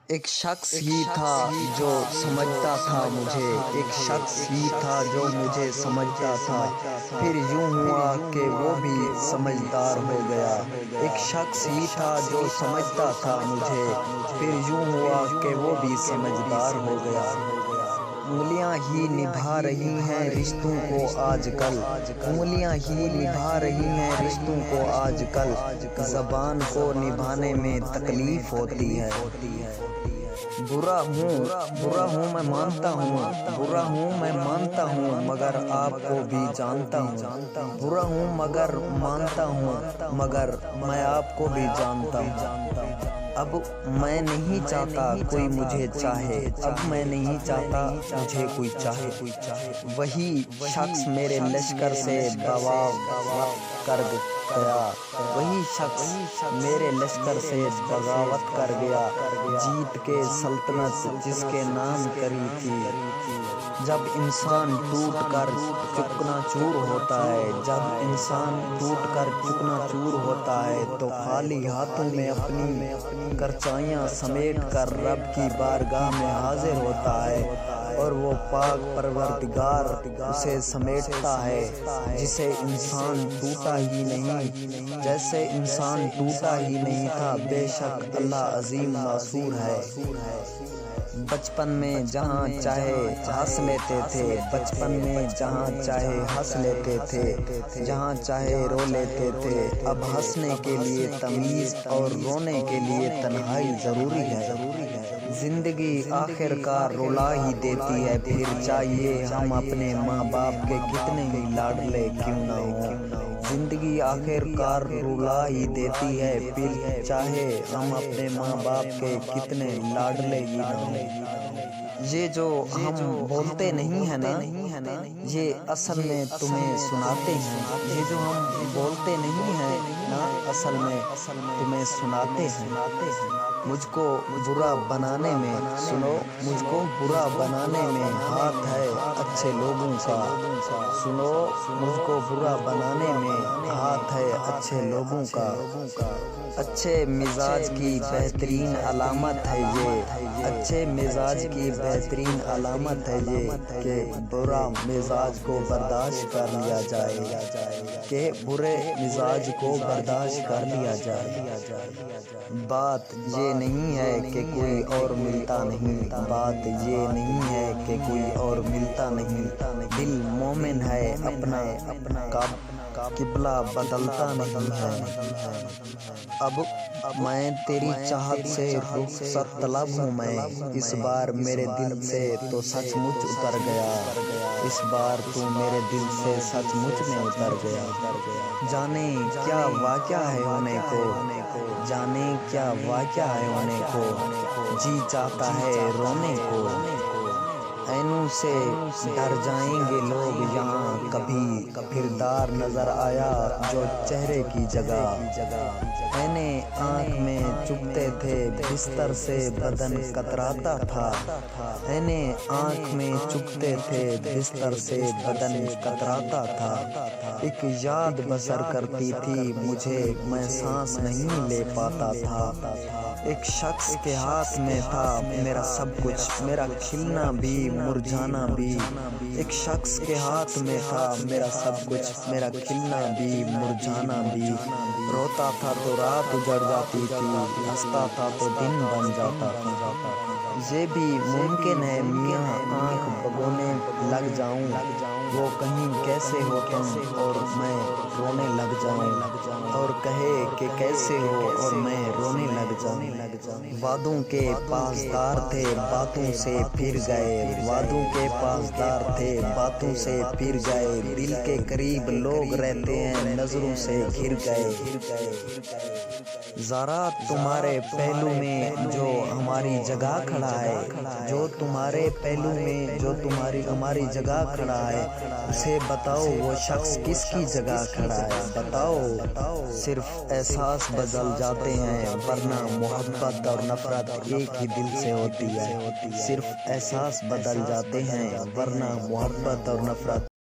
ایک شخص ہی تھا جو سمجھتا تھا مجھے، ایک شخص ہی تھا جو مجھے سمجھتا تھا، پھر یوں ہوا کہ وہ بھی سمجھدار ہو گیا۔ ایک شخص ہی تھا جو سمجھتا تھا مجھے، پھر یوں ہوا کہ وہ بھی سمجھدار ہو گیا۔ انگلیاں ہی نبھا رہی ہیں رشتوں کو آج کل، انگلیاں ہی نبھا رہی ہیں رشتوں کو آج کل، زبان کو نبھانے میں تکلیف ہوتی ہے۔ برا ہوں میں مانتا ہوں، برا ہوں میں مانتا ہوں، مگر آپ کو بھی جانتا ہوں۔ برا ہوں مگر مانتا ہوں، مگر میں آپ کو بھی جانتا ہوں۔ اب میں نہیں چاہتا کوئی مجھے چاہے، اب میں نہیں چاہتا مجھے کوئی چاہے۔ وہی شخص میرے لشکر سے بغاوت کر گیا، وہی شخص میرے لشکر سے بغاوت کر گیا، جیت کے سلطنت جس کے نام کری تھی۔ جب انسان ٹوٹ کر چکنا چور ہوتا ہے، جب انسان ٹوٹ کر چکنا چور ہوتا ہے تو خالی ہاتھوں میں اپنی کرچائیاں سمیٹ کر رب کی بارگاہ میں حاضر ہوتا ہے، اور وہ پاک پروردگار اسے سمیٹتا ہے جسے انسان ٹوٹا ہی نہیں، جیسے انسان ٹوٹا ہی نہیں تھا۔ بے شک اللہ عظیم ناصور ہے۔ بچپن میں جہاں چاہے ہنس لیتے تھے، بچپن میں جہاں چاہے ہنس لیتے تھے، جہاں چاہے رو لیتے تھے، اب ہنسنے کے لیے تمیز اور رونے کے لیے تنہائی ضروری ہے۔ زندگی آخر کار رلا ہی دیتی ہے، پھر چاہیے ہم اپنے ماں باپ کے کتنے ہی لاڈلے کیوں نہ ہوں۔ زندگی آخر کار رلا ہی دیتی ہے، پھر چاہے ہم اپنے ماں باپ کے کتنے لاڈلے ہی نہ ہوں۔ یہ جو ہم بولتے نہیں ہیں نا، یہ اصل میں تمہیں سناتے ہیں۔ یہ جو ہم بولتے نہیں ہیں نا، اصل میں تمہیں سناتے ہیں۔ مجھ کو برا بنانے میں، سنو، مجھ کو برا بنانے میں ہاتھ ہے اچھے لوگوں کا، سنو، مجھ کو برا بنانے میں ہاتھ ہے اچھے لوگوں کا۔ اچھے مزاج کی بہترین علامت ہے یہ، اچھے مزاج کی بہترین علامت ہے یہ کہ برا مزاج کو برداشت کر لیا جائے، کہ برے مزاج کو برداشت کر لیا جائے۔ بات یہ نہیں ہے کہ کوئی اور ملتا نہیں، بات یہ نہیں ہے کہ کوئی اور ملتا نہیں، دل مومن ہے اپنا قبلہ بدلتا نہیں ہے۔ اب میں تیری چاہت سے رخصت طلب ہوں میں، اس بار میرے دل سے تو سچ مچ اتر گیا، اس بار تو میرے دل سے سچ مچ میں اتر گیا۔ جانے کیا واقعہ ہے ہونے کو، جانے کیا واقعہ ہے ہونے کو، جی چاہتا ہے رونے کو۔ عینوں سے ڈر جائیں گے لوگ یہاں کبھی، کردار نظر آیا جو چہرے کی جگہ۔ عینے آنکھ میں چبھتے تھے بستر سے بدن کتراتا تھا، عینے آنکھ میں چبھتے تھے بستر سے بدن کتراتا تھا۔ ایک یاد بسر کرتی تھی مجھے، میں سانس نہیں لے پاتا تھا۔ ایک شخص کے ہاتھ میں تھا میرا سب کچھ، میرا کھلنا بھی مرجھانا بھی، ایک شخص کے ہاتھ میں تھا میرا سب کچھ، میرا کھلنا بھی مرجھانا بھی۔ روتا تھا تو رات اجڑ جاتی تھی، ہنستا تھا تو دن بن جاتا تھا۔ یہ بھی ممکن ہے میاں آنکھ بھگونے لگ جاؤں، وہ کہیں کیسے ہو تم اور میں رونے لگ جاؤں، اور کہے کہ کیسے ہو اور میں رونے لگ جاؤں۔ وعدوں کے پاسدار تھے باتوں سے پھر گئے، وعدوں کے پاسدار تھے باتوں سے پھر گئے، دل کے قریب لوگ رہتے ہیں نظروں سے گھر گئے۔ ذرا تمہارے پہلو میں جو ہماری جگہ کھڑا ہے، جو تمہارے پہلو میں جو ہماری جگہ کھڑا ہے، اسے بتاؤ وہ شخص کس کی جگہ کھڑا ہے، بتاؤ۔ صرف احساس بدل جاتے ہیں ورنہ محبت اور نفرت ایک ہی دل سے ہوتی ہے، صرف احساس بدل جاتے ہیں ورنہ محبت اور نفرت